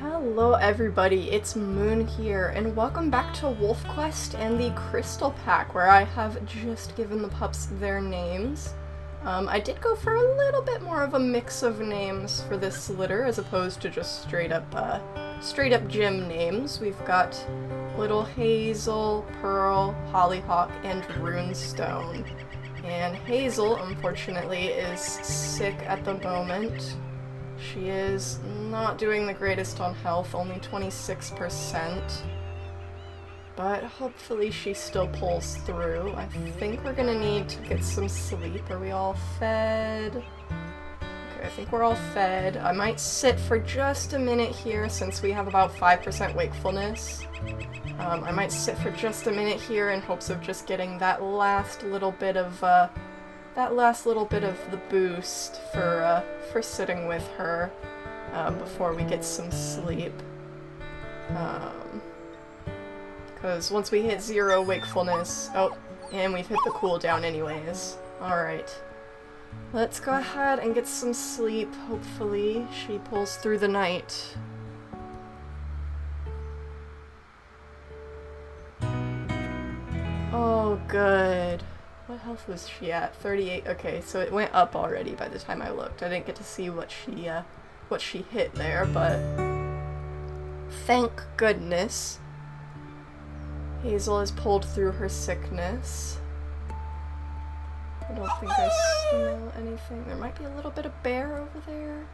Hello everybody, it's Moon here, and welcome back to WolfQuest and the Crystal Pack, where I have just given the pups their names. I did go for a little bit more of a mix of names for this litter, as opposed to just straight up gym names. We've got Little Hazel, Pearl, Hollyhock, and Runestone. And Hazel, unfortunately, is sick at the moment. She is not doing the greatest on health, only 26%. But hopefully she still pulls through. I think we're gonna need to get some sleep. Are we all fed? Okay, I think we're all fed. I might sit for just a minute here since we have about 5% wakefulness. I might sit for just a minute here in hopes of just getting that last little bit of the boost for sitting with her before we get some sleep. Because once we hit 0 wakefulness, and we've hit the cooldown anyways. Alright. Let's go ahead and get some sleep. Hopefully she pulls through the night. Oh, good. What health was she at? 38. Okay, so it went up already by the time I looked. I didn't get to see what she hit there, but thank goodness. Hazel has pulled through her sickness. I don't think I smell anything. There might be a little bit of bear over there.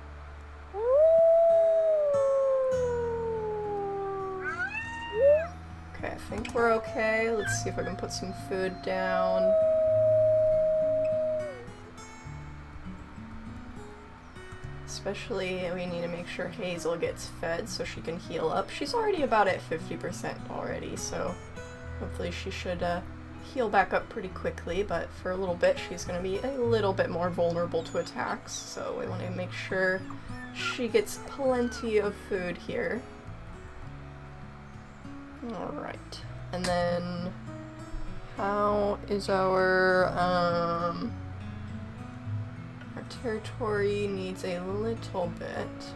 Okay, I think we're okay. Let's see if I can put some food down. Especially, we need to make sure Hazel gets fed so she can heal up. She's already about at 50% already, so hopefully she should heal back up pretty quickly, but for a little bit she's going to be a little bit more vulnerable to attacks, so we want to make sure she gets plenty of food here. Alright, and then how is our territory needs a little bit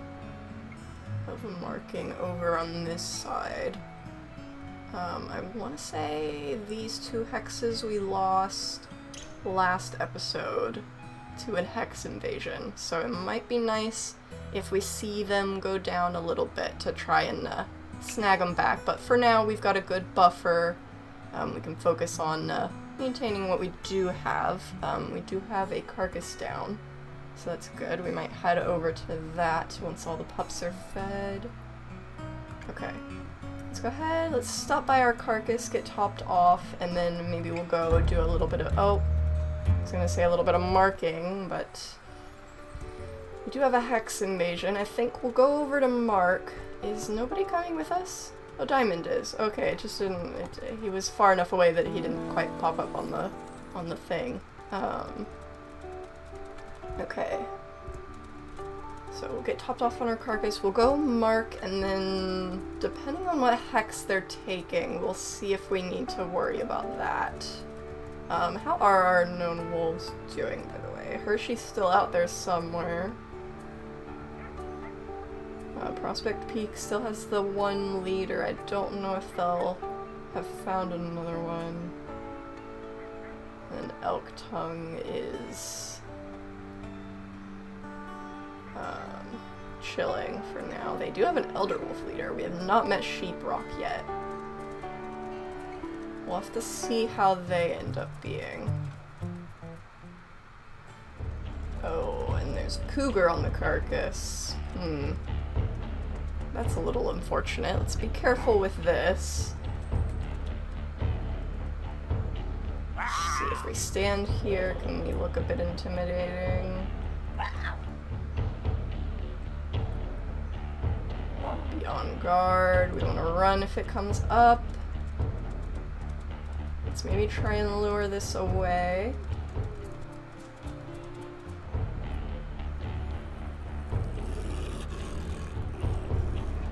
of a marking over on this side. I want to say these 2 hexes we lost last episode to a hex invasion, so it might be nice if we see them go down a little bit to try and snag them back, but for now we've got a good buffer. We can focus on maintaining what we do have. We do have a carcass down, so that's good. We might head over to that once all the pups are fed. Okay, let's go ahead, let's stop by our carcass, get topped off, and then maybe we'll go do a little bit of, I was gonna say a little bit of marking, but we do have a hex invasion. I think we'll go over to mark. Is nobody coming with us? Oh, Diamond is. Okay, it just didn't, he was far enough away that he didn't quite pop up on the thing. Okay. So we'll get topped off on our carcass, we'll go mark, and then depending on what hex they're taking, we'll see if we need to worry about that. How are our known wolves doing, by the way? Hershey's still out there somewhere. Prospect Peak still has the 1 leader. I don't know if they'll have found another one. And Elk Tongue is chilling for now. They do have an Elder Wolf leader. We have not met Sheeprock yet. We'll have to see how they end up being. Oh, and there's a cougar on the carcass. That's a little unfortunate. Let's be careful with this. See if we stand here, can we look a bit intimidating? Be on guard. We want to run if it comes up. Let's maybe try and lure this away.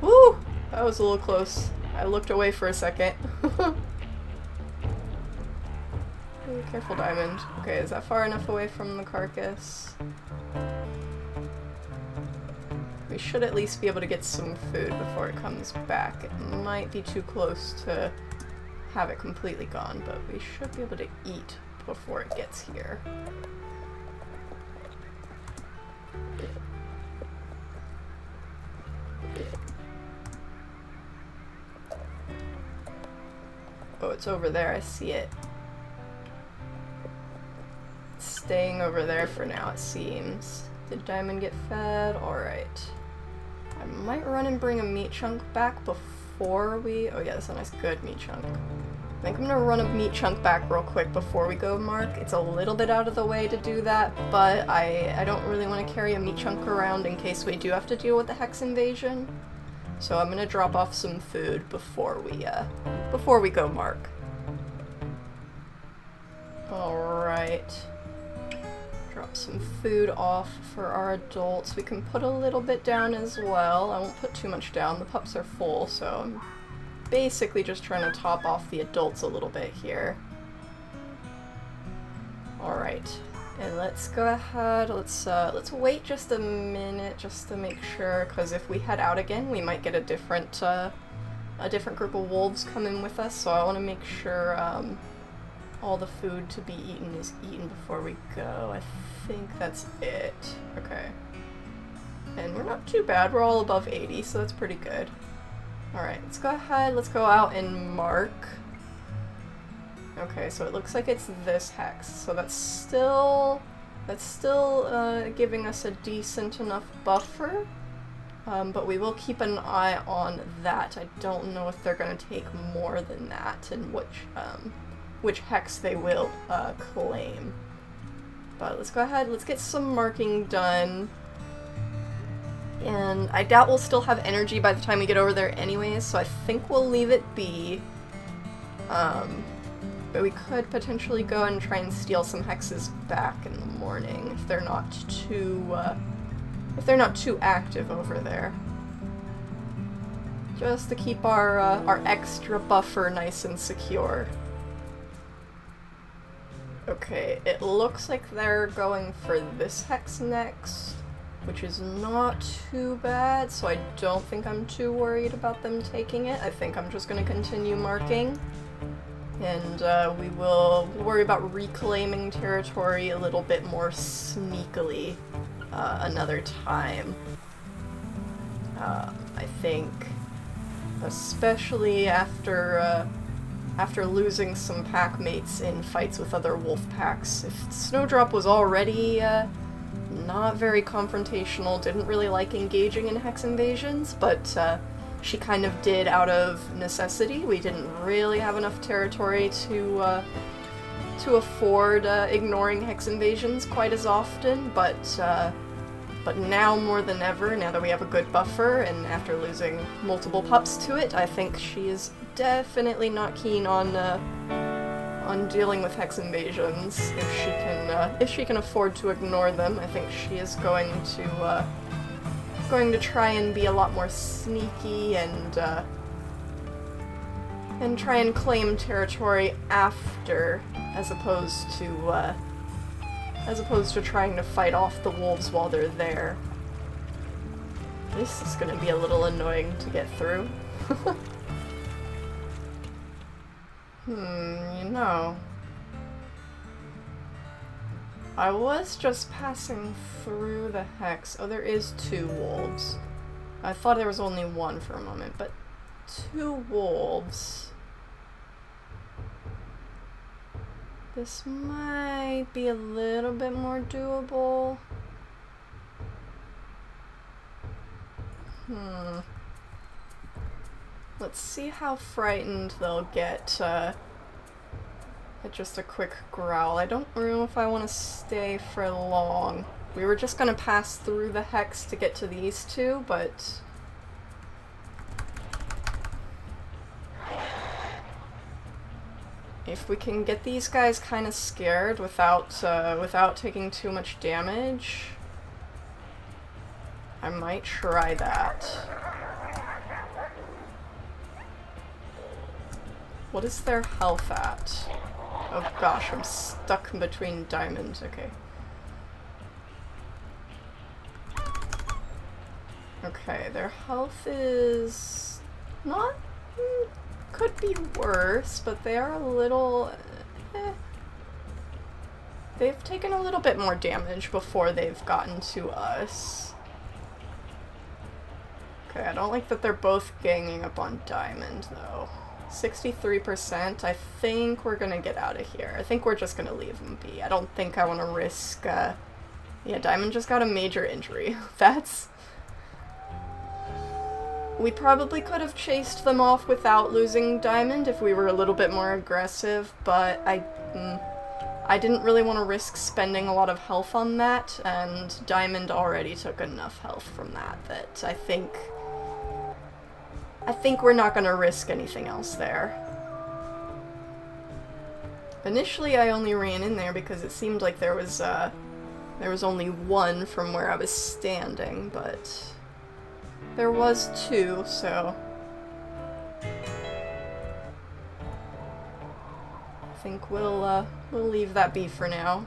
Woo! That was a little close. I looked away for a second. Be careful, Diamond. Okay, is that far enough away from the carcass? We should at least be able to get some food before it comes back. It might be too close to have it completely gone, but we should be able to eat before it gets here. Oh, it's over there. I see it. It's staying over there for now, it seems. Did Diamond get fed? Alright. I might run and bring a meat chunk back before we... Oh yeah, that's a nice good meat chunk. I think I'm gonna run a meat chunk back real quick before we go mark. It's a little bit out of the way to do that, but I don't really want to carry a meat chunk around in case we do have to deal with the Hex invasion. So I'm gonna drop off some food before we go mark. Alright. Drop some food off for our adults. We can put a little bit down as well. I won't put too much down. The pups are full, so I'm basically just trying to top off the adults a little bit here. Alright. And let's go ahead, let's wait just a minute just to make sure, because if we head out again, we might get a different group of wolves come in with us, so I want to make sure all the food to be eaten is eaten before we go. I think that's it. Okay. And we're not too bad, we're all above 80, so that's pretty good. Alright, let's go ahead, let's go out and mark. Okay, so it looks like it's this hex, so that's still giving us a decent enough buffer, but we will keep an eye on that. I don't know if they're going to take more than that and which hex they will claim. But let's go ahead, let's get some marking done. And I doubt we'll still have energy by the time we get over there anyways, so I think we'll leave it be. But we could potentially go and try and steal some hexes back in the morning if they're not too active over there. Just to keep our extra buffer nice and secure. Okay, it looks like they're going for this hex next, which is not too bad, so I don't think I'm too worried about them taking it. I think I'm just going to continue marking. And we will worry about reclaiming territory a little bit more sneakily another time. I think, especially after losing some pack mates in fights with other wolf packs. If Snowdrop was already not very confrontational, didn't really like engaging in hex invasions, but she kind of did out of necessity. We didn't really have enough territory to afford ignoring hex invasions quite as often, but now more than ever, now that we have a good buffer, and after losing multiple pups to it, I think she is definitely not keen on dealing with hex invasions. If she can afford to ignore them, I think she is going to try and be a lot more sneaky and try and claim territory after, as opposed to trying to fight off the wolves while they're there. This is going to be a little annoying to get through. You know, I was just passing through the hex. Oh, there is 2 wolves. I thought there was only 1 for a moment, but 2 wolves. This might be a little bit more doable. Let's see how frightened they'll get at just a quick growl. I don't know if I want to stay for long. We were just gonna pass through the hex to get to these 2, but if we can get these guys kind of scared without taking too much damage, I might try that. What is their health at? Oh gosh, I'm stuck in between diamonds. Okay. Okay, their health is not... could be worse, but they are a little... They've taken a little bit more damage before they've gotten to us. Okay, I don't like that they're both ganging up on Diamond, though. 63%, I think we're gonna get out of here. I think we're just gonna leave them be. I don't think I want to risk, yeah, Diamond just got a major injury. That's... We probably could have chased them off without losing Diamond if we were a little bit more aggressive, but I didn't really want to risk spending a lot of health on that, and Diamond already took enough health from that I think we're not going to risk anything else there. Initially I only ran in there because it seemed like there was only one from where I was standing, but there was two, so I think we'll leave that be for now.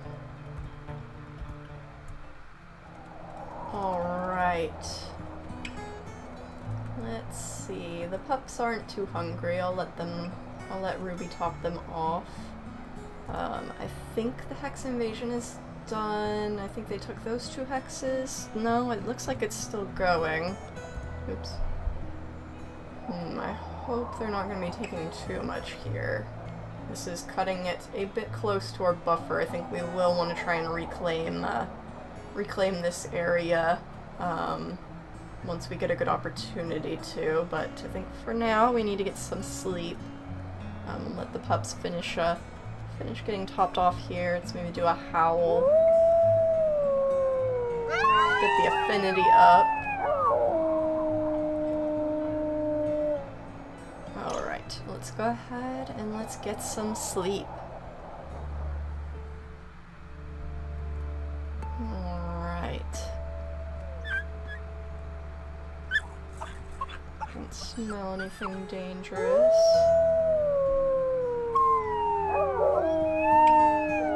Alright. Let's see. The pups aren't too hungry. I'll let Ruby top them off. I think the hex invasion is done. I think they took those 2 hexes. No, it looks like it's still going. Oops. I hope they're not going to be taking too much here. This is cutting it a bit close to our buffer. I think we will want to try and reclaim this area once we get a good opportunity to, but I think for now we need to get some sleep. Let the pups finish getting topped off here. Let's maybe do a howl. Get the affinity up. Alright, let's go ahead and let's get some sleep. Alright. Don't smell anything dangerous.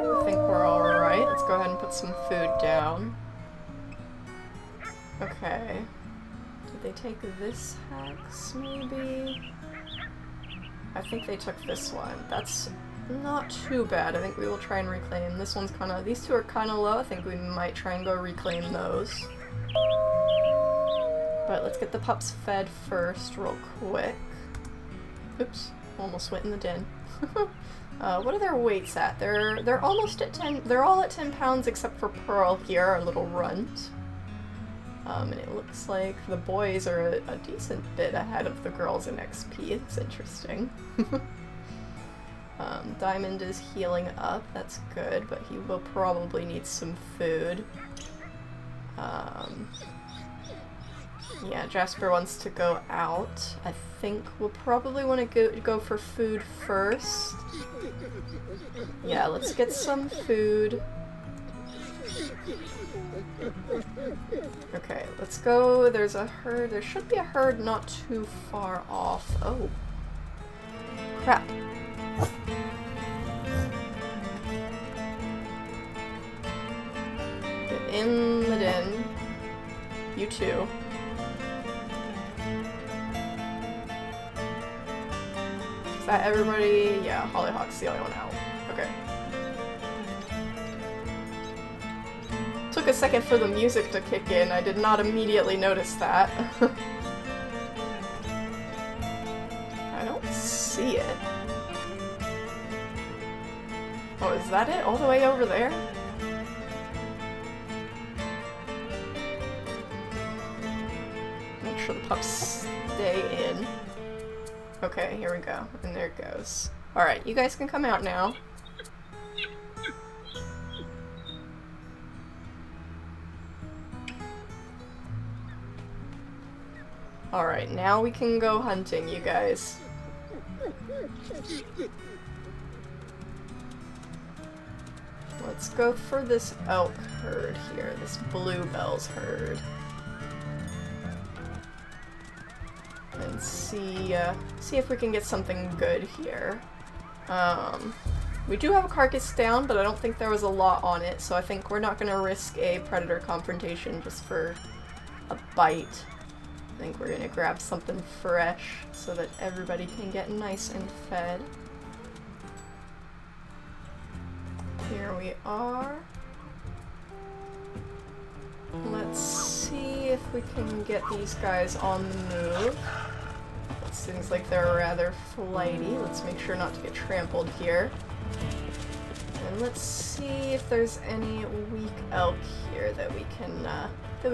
I think we're alright. Let's go ahead and put some food down. Okay. Did they take this hex, maybe? I think they took this one. That's not too bad. I think we will try and reclaim. This one's kind of... These two are kind of low. I think we might try and go reclaim those. But let's get the pups fed first real quick. Oops. Almost went in the den. What are their weights at? They're almost at 10... They're all at 10 pounds except for Pearl here, our little runt. And it looks like the boys are a decent bit ahead of the girls in XP. It's interesting. Diamond is healing up. That's good, but he will probably need some food. Yeah, Jasper wants to go out. I think we'll probably want to go for food first. Yeah, let's get some food. Okay, let's go. There's a herd. There should be a herd not too far off. Oh. Crap. Get in the den. You too. Is that everybody? Yeah, Hollyhock's the only one out. Okay. Took a second for the music to kick in. I did not immediately notice that. I don't see it. Oh, is that it? All the way over there? Make sure the pups stay in. Okay, here we go. And there it goes. Alright, you guys can come out now. Alright, now we can go hunting, you guys. Let's go for this elk herd here, this bluebells herd. And see if we can get something good here. We do have a carcass down, but I don't think there was a lot on it, so I think we're not going to risk a predator confrontation just for a bite. think we're gonna grab something fresh so that everybody can get nice and fed. Here we are. Let's see if we can get these guys on the move. It seems like they're rather flighty. Let's make sure not to get trampled here. And let's see if there's any weak elk here that we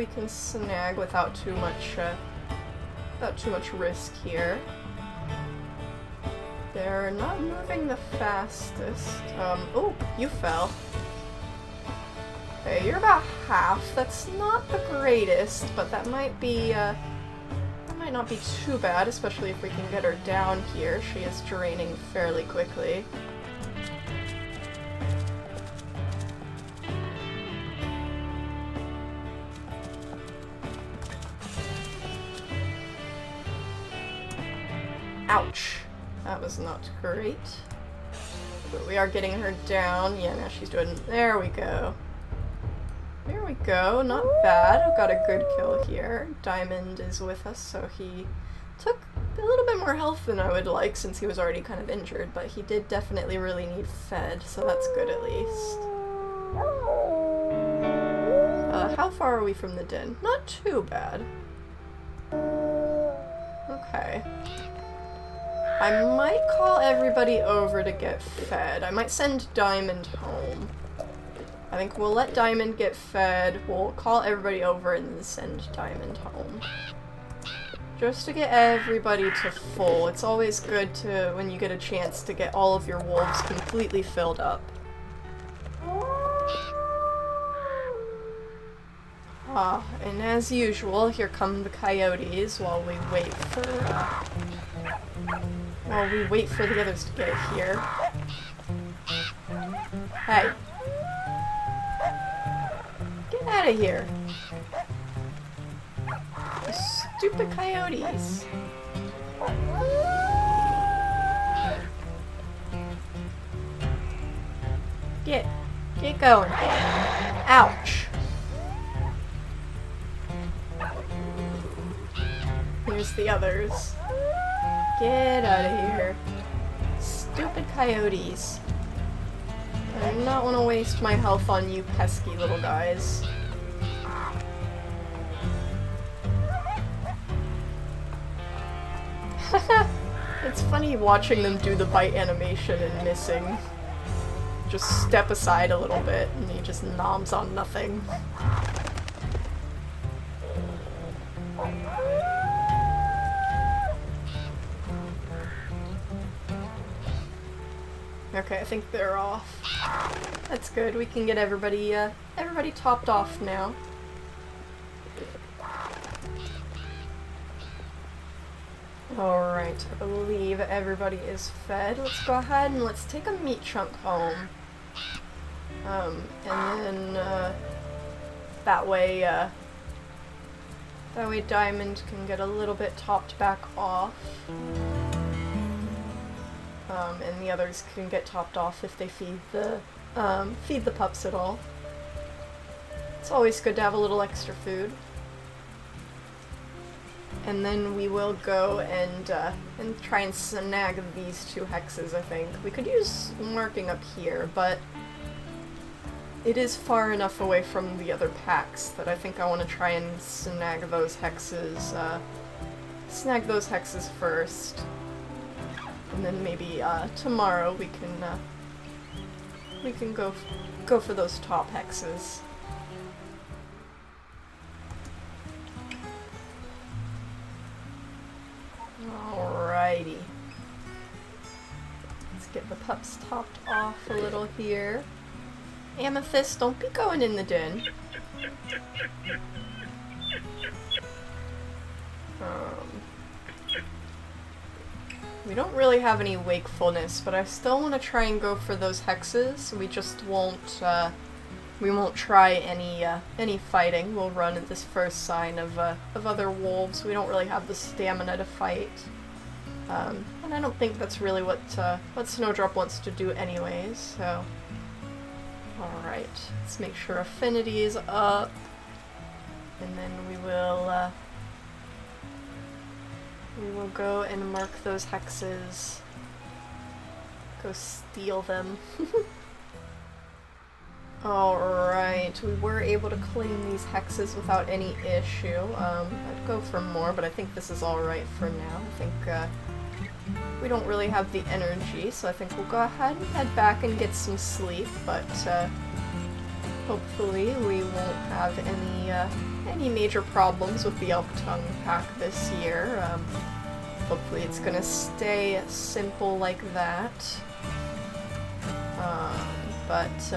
can snag without too much risk here. They're not moving the fastest. Oh, you fell. Okay, you're about half. That's not the greatest, but that might not be too bad, especially if we can get her down here. She is draining fairly quickly. Ouch. That was not great. But we are getting her down. Yeah, now she's doing... There we go. There we go. Not bad. I've got a good kill here. Diamond is with us, so he took a little bit more health than I would like since he was already kind of injured, but he did definitely really need fed, so that's good at least. How far are we from the den? Not too bad. Okay. I might call everybody over to get fed. I might send Diamond home. I think we'll let Diamond get fed, we'll call everybody over and then send Diamond home. Just to get everybody to full. It's always good to, when you get a chance, to get all of your wolves completely filled up. And as usual, here come the coyotes while we wait for the others to get here. Hey. Get out of here. You stupid coyotes. Get going. Ouch. Here's the others. Get out of here. Stupid coyotes. I do not want to waste my health on you pesky little guys. It's funny watching them do the bite animation and missing. Just step aside a little bit and he just noms on nothing. Okay, I think they're off. That's good. We can get everybody topped off now. Alright, I believe everybody is fed. Let's go ahead and let's take a meat chunk home. And then, that way Diamond can get a little bit topped back off. And the others can get topped off if they feed the pups at all. It's always good to have a little extra food. And then we will go and try and snag these two hexes, I think. We could use marking up here, but it is far enough away from the other packs that I think I want to try and snag those hexes first. And then maybe tomorrow we can go for those top hexes. Alrighty. Let's get the pups topped off a little here. Amethyst, don't be going in the den. We don't really have any wakefulness, but I still want to try and go for those hexes. We just won't, we won't try any fighting. We'll run at this first sign of other wolves. We don't really have the stamina to fight. And I don't think that's really what Snowdrop wants to do anyways, so... Alright, let's make sure affinity is up. And then we will We will go and mark those hexes. Go steal them. Alright, we were able to claim these hexes without any issue. I'd go for more, but I think this is alright for now. I think we don't really have the energy, so I think we'll go ahead and head back and get some sleep, but hopefully we won't have any major problems with the Elk Tongue pack this year. Hopefully it's gonna stay simple like that. But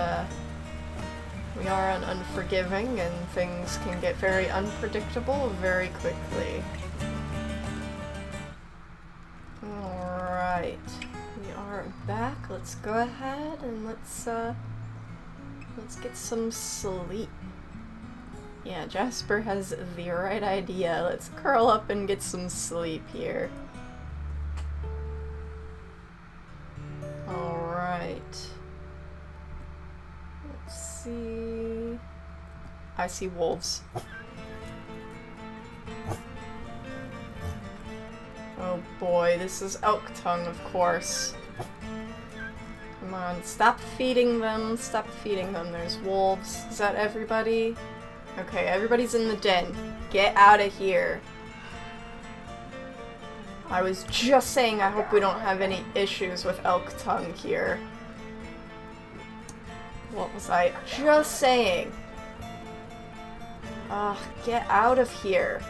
we are on Unforgiving, and things can get very unpredictable very quickly. Alright, we are back. Let's go ahead and let's get some sleep. Yeah, Jasper has the right idea. Let's curl up and get some sleep here. Alright. Let's see. I see wolves. Oh boy, this is Elk Tongue, of course. Come on, stop feeding them, stop feeding them. There's wolves. Is that everybody? Okay, everybody's in the den. Get out of here. I was just saying I hope we don't have any issues with Elk Tongue here. What was I just saying? Ugh, get out of here.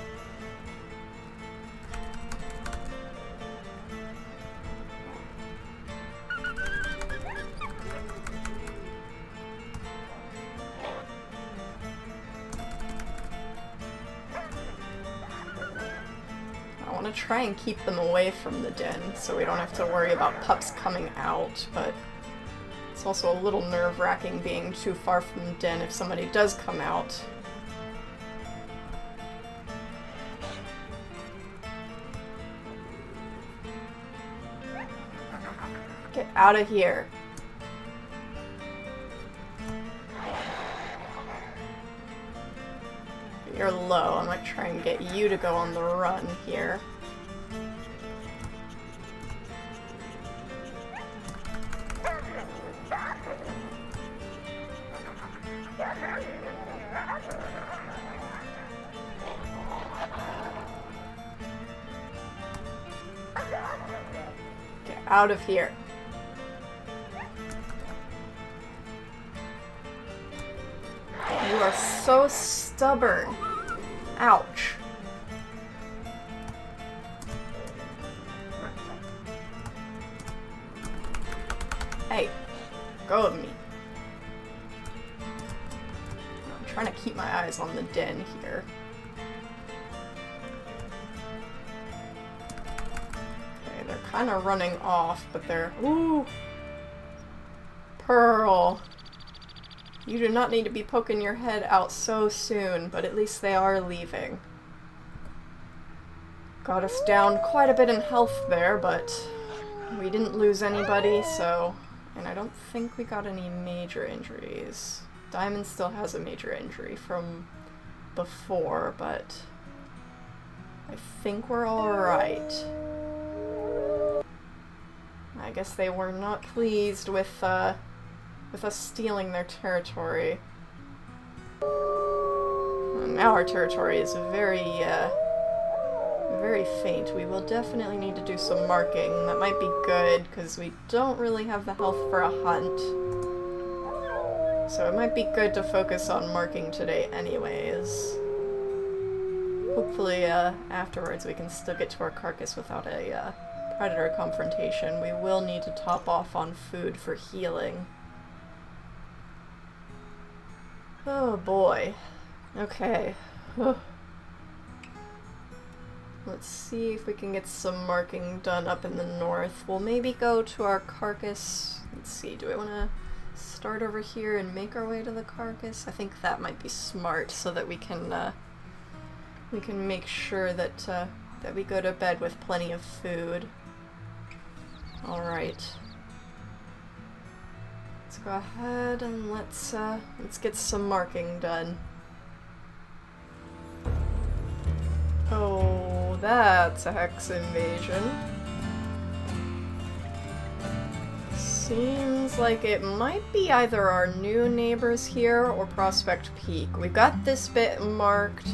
I want to try and keep them away from the den so we don't have to worry about pups coming out, but it's also a little nerve-wracking being too far from the den if somebody does come out. Get out of here. You're low. I might try and get you to go on the run here. Get out of here. You are so stubborn. Ouch. Hey, go of me. I'm trying to keep my eyes on the den here. Okay, they're kind of running off, but they're... Ooh! Pearl. You do not need to be poking your head out so soon, but at least they are leaving. Got us down quite a bit in health there, but we didn't lose anybody, so... And I don't think we got any major injuries. Diamond still has a major injury from before, but I think we're alright. I guess they were not pleased with us stealing their territory. And now our territory is very faint. We will definitely need to do some marking. That might be good, because we don't really have the health for a hunt. So it might be good to focus on marking today anyways. Hopefully, afterwards we can still get to our carcass without a, predator confrontation. We will need to top off on food for healing. Oh boy. Okay. Let's see if we can get some marking done up in the north. We'll maybe go to our carcass. Let's see, do we want to start over here and make our way to the carcass? I think that might be smart so that we can make sure that that we go to bed with plenty of food. Alright. Let's go ahead and let's get some marking done. Oh, that's a hex invasion. Seems like it might be either our new neighbors here or Prospect Peak. We've got this bit marked.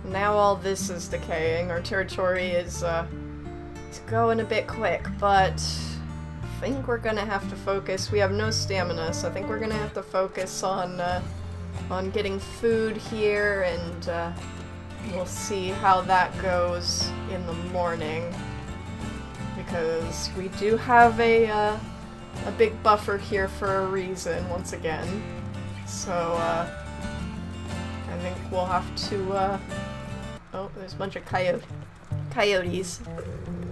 Now all this is decaying. Our territory is it's going a bit quick, but I think we're gonna have to focus. We have no stamina, so I think we're gonna have to focus on getting food here, and we'll see how that goes in the morning. Because we do have a big buffer here for a reason, once again. So, I think we'll have to, oh, there's a bunch of coyotes.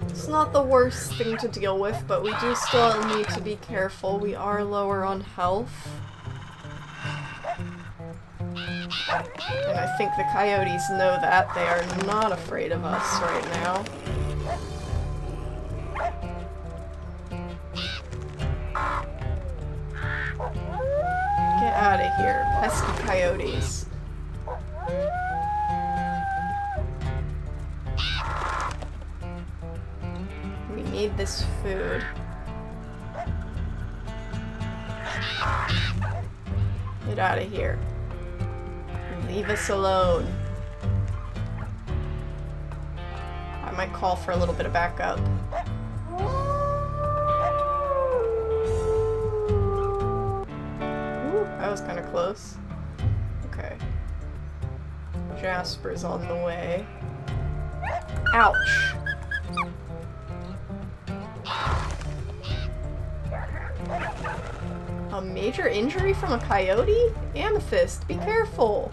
It's not the worst thing to deal with, but we do still need to be careful. We are lower on health. And I think the coyotes know that. They are not afraid of us right now. Get out of here, pesky coyotes. We need this food. Get out of here. Leave us alone. I might call for a little bit of backup. Ooh, that was kind of close. Okay. Jasper's on the way. Ouch! A major injury from a coyote? Amethyst, be careful!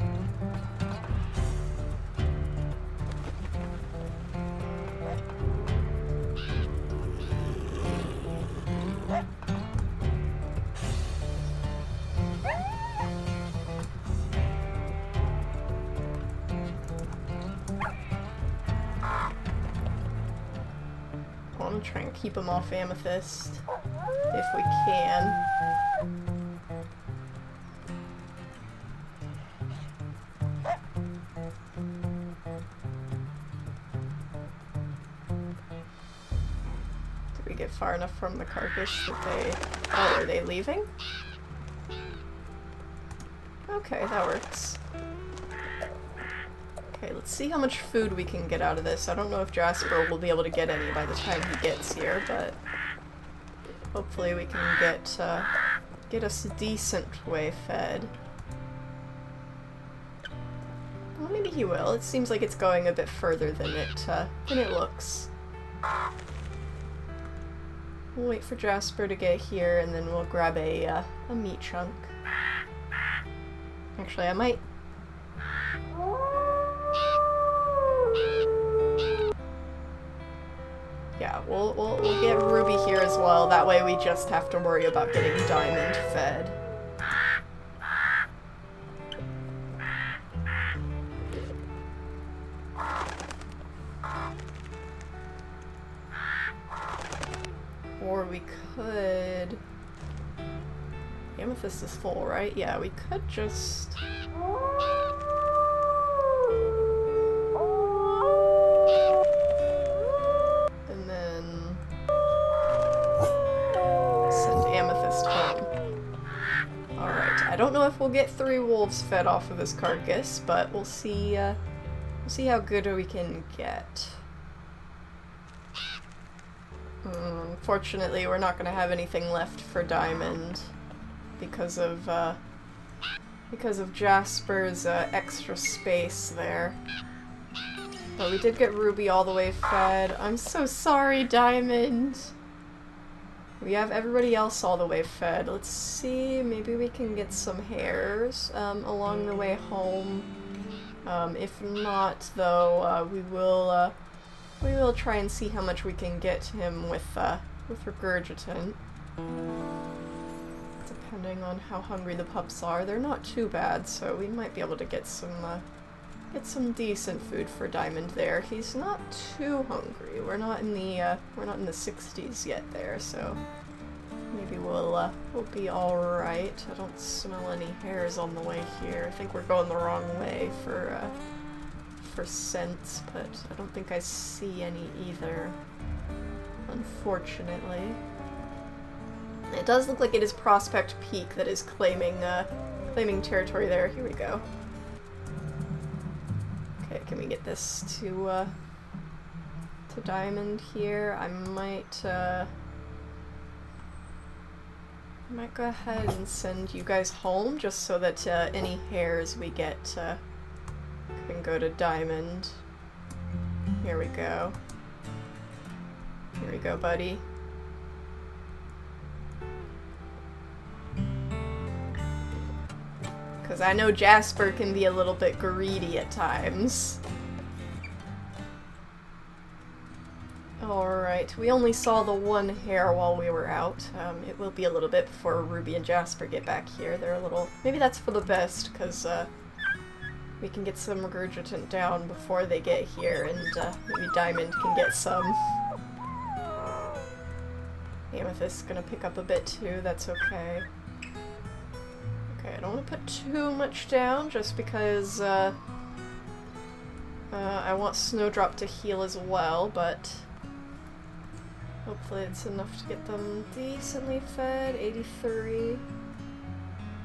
I want to try and keep him off Amethyst, if we can. Did we get far enough from the carcass that they... Oh, are they leaving? Okay, that works. Okay, let's see how much food we can get out of this. I don't know if Jasper will be able to get any by the time he gets here, but hopefully we can get us a decent way fed. Well, maybe he will. It seems like it's going a bit further than it looks. We'll wait for Jasper to get here, and then we'll grab a meat chunk. Actually, I might... Yeah, we'll get Ruby here as well. That way we just have to worry about getting Diamond fed. Or we could... Amethyst is full, right? Yeah, we could just... And then... send Amethyst home. Alright, I don't know if we'll get 3 wolves fed off of this carcass, but we'll see how good we can get. Unfortunately, we're not going to have anything left for Diamond because of Jasper's extra space there. But we did get Ruby all the way fed. I'm so sorry, Diamond! We have everybody else all the way fed. Let's see, maybe we can get some hares along the way home. If not, though, we will try and see how much we can get him with Regurgitant. Depending on how hungry the pups are. They're not too bad, so we might be able to get some decent food for Diamond there. He's not too hungry. We're not in the 60s yet there, so maybe we'll be all right. I don't smell any hares on the way here. I think we're going the wrong way for for scents, but I don't think I see any either, unfortunately. It does look like it is Prospect Peak that is claiming territory there. Here we go. Okay, can we get this to Diamond here? I might go ahead and send you guys home just so that any hares we get can go to Diamond. Here we go. Here we go, buddy. Because I know Jasper can be a little bit greedy at times. Alright, we only saw the one hare while we were out. It will be a little bit before Ruby and Jasper get back here. They're a little... Maybe that's for the best, because we can get some regurgitant down before they get here, and maybe Diamond can get some. Amethyst's gonna pick up a bit too, that's okay. Okay, I don't want to put too much down, just because I want Snowdrop to heal as well, but hopefully it's enough to get them decently fed. 83.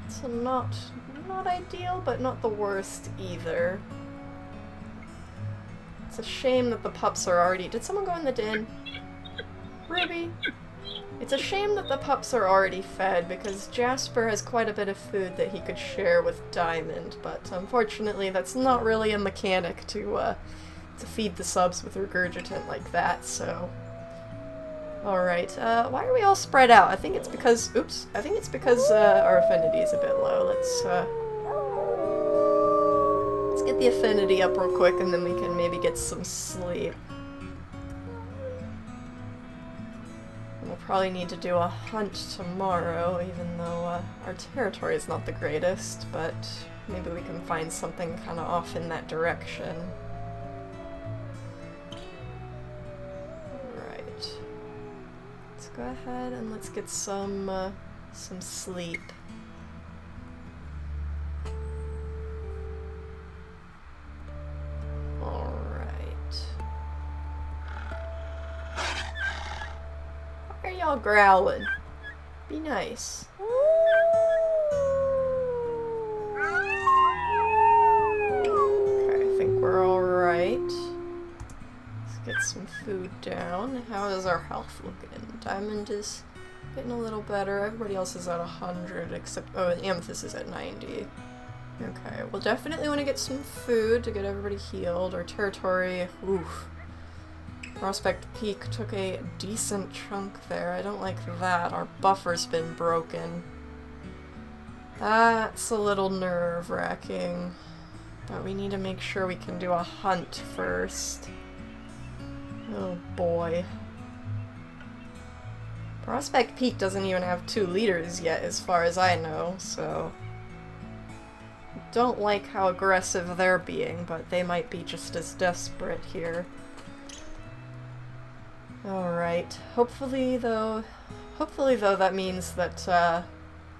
So not ideal, but not the worst either. It's a shame that the pups are already... Did someone go in the den? Ruby? It's a shame that the pups are already fed, because Jasper has quite a bit of food that he could share with Diamond, but unfortunately that's not really a mechanic to feed the subs with regurgitant like that, so... Alright, why are we all spread out? I think it's because... Oops. I think it's because our affinity is a bit low. Let's get the affinity up real quick, and then we can maybe get some sleep. We'll probably need to do a hunt tomorrow, even though our territory is not the greatest, but maybe we can find something kind of off in that direction. Alright. Let's go ahead and let's get some sleep. Y'all growling. Be nice. Okay, I think we're alright. Let's get some food down. How is our health looking? Diamond is getting a little better. Everybody else is at 100 except... Oh, Amethyst is at 90. Okay, we'll definitely want to get some food to get everybody healed. Our territory... Oof. Prospect Peak took a decent chunk there. I don't like that. Our buffer's been broken. That's a little nerve-wracking. But we need to make sure we can do a hunt first. Oh boy. Prospect Peak doesn't even have 2 leaders yet, as far as I know, so... Don't like how aggressive they're being, but they might be just as desperate here. Alright. Hopefully though that means that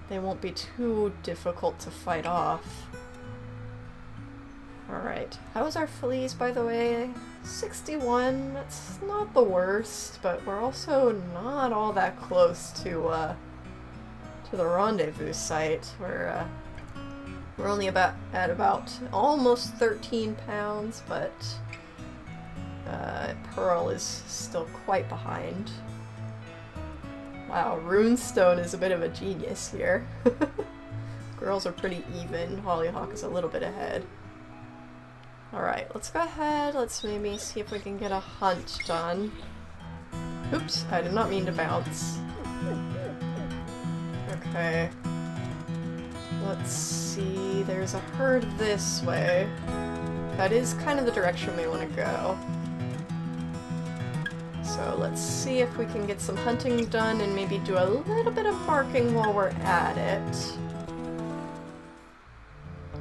they won't be too difficult to fight off. Alright. How is our fleas, by the way? 61. That's not the worst, but we're also not all that close to the rendezvous site. We're only at about almost 13 pounds, but Pearl is still quite behind. Wow, Runestone is a bit of a genius here. Girls are pretty even. Hollyhock is a little bit ahead. Alright, let's go ahead. Let's maybe see if we can get a hunt done. Oops, I did not mean to bounce. Okay. Let's see. There's a herd this way. That is kind of the direction we want to go. So let's see if we can get some hunting done and maybe do a little bit of marking while we're at it.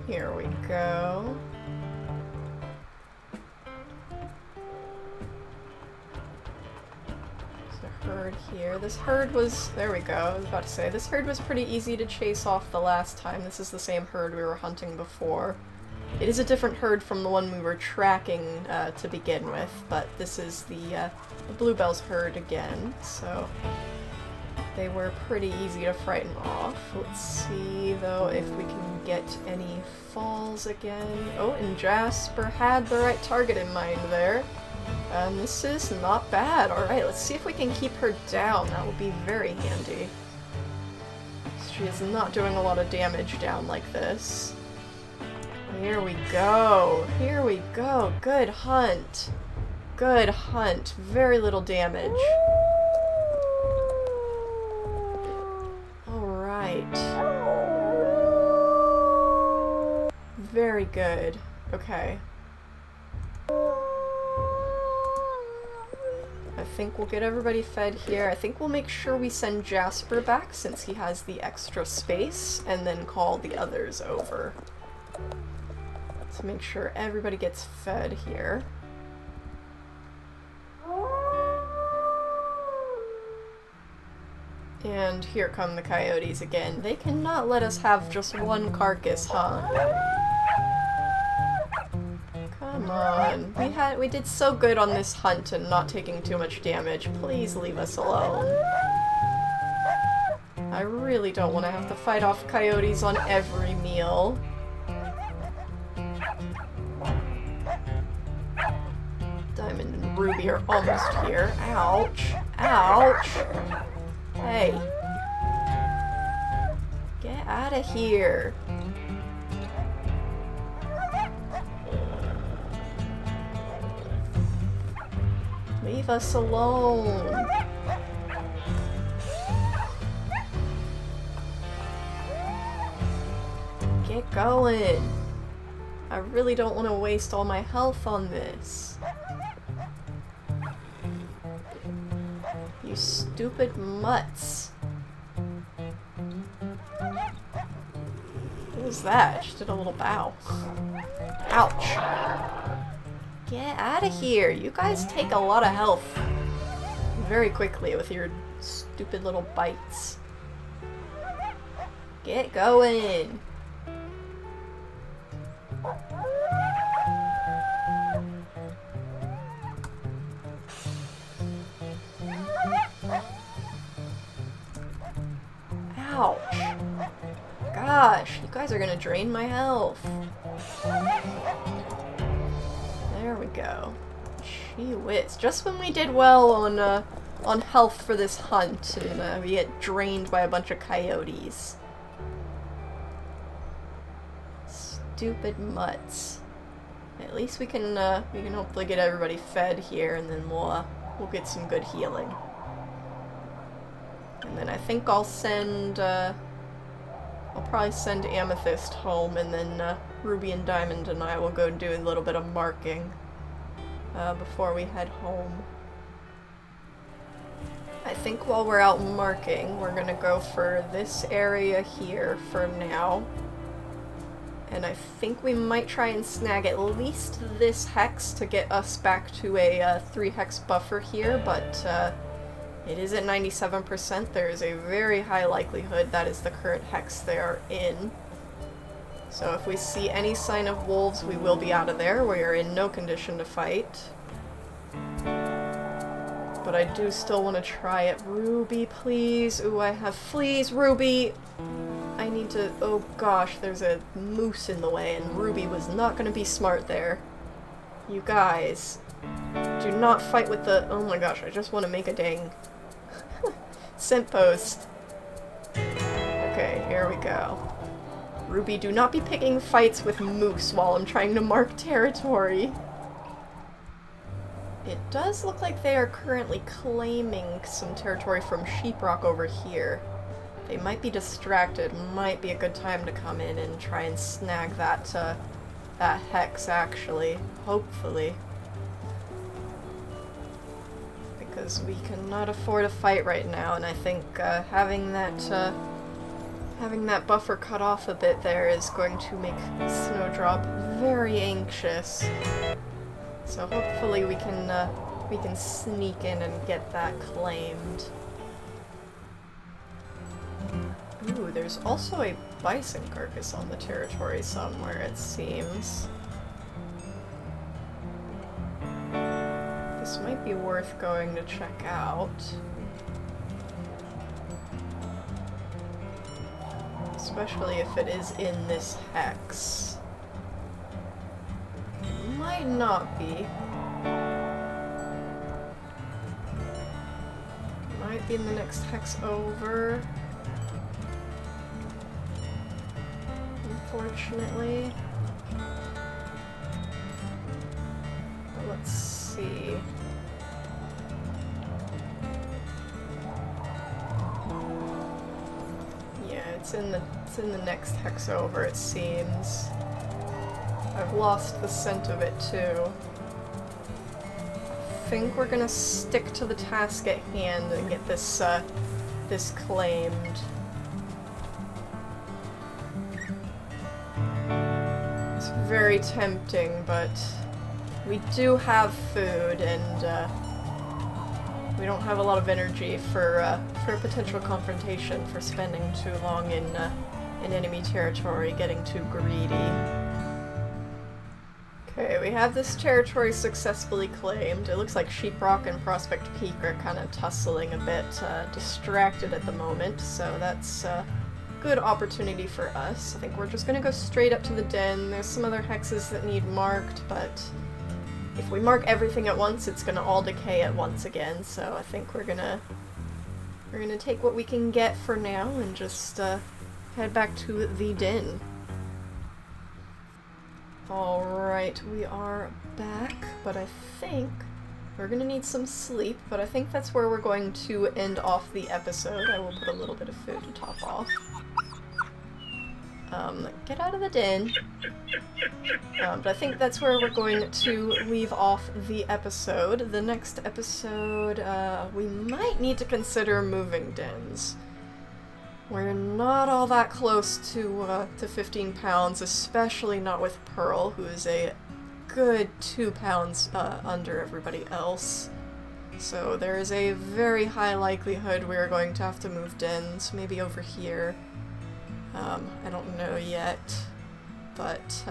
Here we go. There's a herd here. This herd was... There we go. I was about to say, this herd was pretty easy to chase off the last time. This is the same herd we were hunting before. It is a different herd from the one we were tracking to begin with, but this is the Bluebell's herd again, so they were pretty easy to frighten off. Let's see, though, if we can get any falls again. Oh, and Jasper had the right target in mind there. This is not bad. Alright, let's see if we can keep her down. That will be very handy. She is not doing a lot of damage down like this. Here we go. Here we go. Good hunt. Good hunt. Very little damage. Alright. Very good. Okay. I think we'll get everybody fed here. I think we'll make sure we send Jasper back since he has the extra space, and then call the others over. Let's make sure everybody gets fed here. And here come the coyotes again. They cannot let us have just one carcass, huh? Come on. We did so good on this hunt and not taking too much damage. Please leave us alone. I really don't want to have to fight off coyotes on every meal. Diamond and Ruby are almost here. Ouch. Ouch. Hey. Get out of here. Leave us alone. Get going. I really don't want to waste all my health on this. You stupid mutts. What was that? Just did a little bow. Ouch. Get out of here. You guys take a lot of health very quickly with your stupid little bites. Get going. Ouch. Gosh, you guys are gonna drain my health. There we go. Gee whiz. Just when we did well on health for this hunt, and we get drained by a bunch of coyotes. Stupid mutts. At least we can hopefully get everybody fed here, and then we'll get some good healing. And then I think I'll send, I'll probably send Amethyst home, and then Ruby and Diamond and I will go do a little bit of marking before we head home. I think while we're out marking, we're gonna go for this area here for now. And I think we might try and snag at least this hex to get us back to a 3 hex buffer here, but it is at 97%. There is a very high likelihood that is the current hex they are in. So if we see any sign of wolves, we will be out of there. We are in no condition to fight. But I do still want to try it. Ruby, please. Ooh, I have fleas. Ruby! I need to... Oh gosh, there's a moose in the way, and Ruby was not going to be smart there. You guys. Do not fight with the... Oh my gosh, I just want to make a dang... scent post. Okay, here we go. Ruby, do not be picking fights with moose while I'm trying to mark territory. It does look like they are currently claiming some territory from Sheeprock over here. They might be distracted. Might be a good time to come in and try and snag that, that hex, actually. Hopefully. Because we cannot afford a fight right now, and I think, having that buffer cut off a bit there is going to make Snowdrop very anxious. So hopefully we can sneak in and get that claimed. Ooh, there's also a bison carcass on the territory somewhere, it seems. This might be worth going to check out. Especially if it is in this hex. Might not be. Might be in the next hex over. Unfortunately. But let's see. Yeah, it's in the next hex over, it seems. I've lost the scent of it too. I think we're gonna stick to the task at hand and get this this claimed. It's very tempting, but we do have food, and we don't have a lot of energy for a potential confrontation, for spending too long in enemy territory, getting too greedy. Okay, we have this territory successfully claimed. It looks like Sheeprock and Prospect Peak are kind of tussling a bit, distracted at the moment, so that's a good opportunity for us. I think we're just gonna go straight up to the den. There's some other hexes that need marked, but if we mark everything at once, it's gonna all decay at once again, so I think we're gonna take what we can get for now and just head back to the den. Alright, we are back, but I think we're gonna need some sleep, but I think that's where we're going to end off the episode. I will put a little bit of food to top off. Get out of the den. But I think that's where we're going to leave off the episode. The next episode, we might need to consider moving dens. We're not all that close to 15 pounds, especially not with Pearl, who is a good 2 pounds under everybody else. So there is a very high likelihood we're going to have to move dens, maybe over here. I don't know yet, but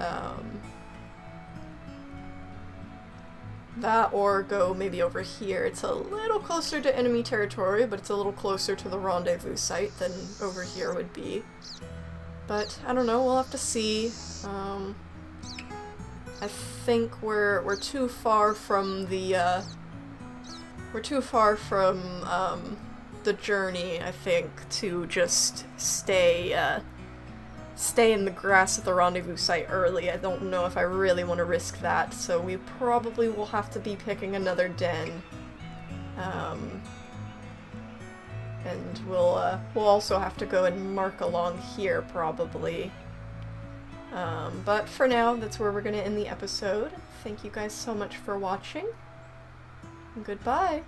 that or go maybe over here. It's a little closer to enemy territory, but it's a little closer to the rendezvous site than over here would be. But I don't know, we'll have to see. I think we're too far from the the journey, I think, to just stay in the grass at the rendezvous site early. I don't know if I really want to risk that, so we probably will have to be picking another den. And we'll also have to go and mark along here, probably. But for now, that's where we're going to end the episode. Thank you guys so much for watching. Goodbye!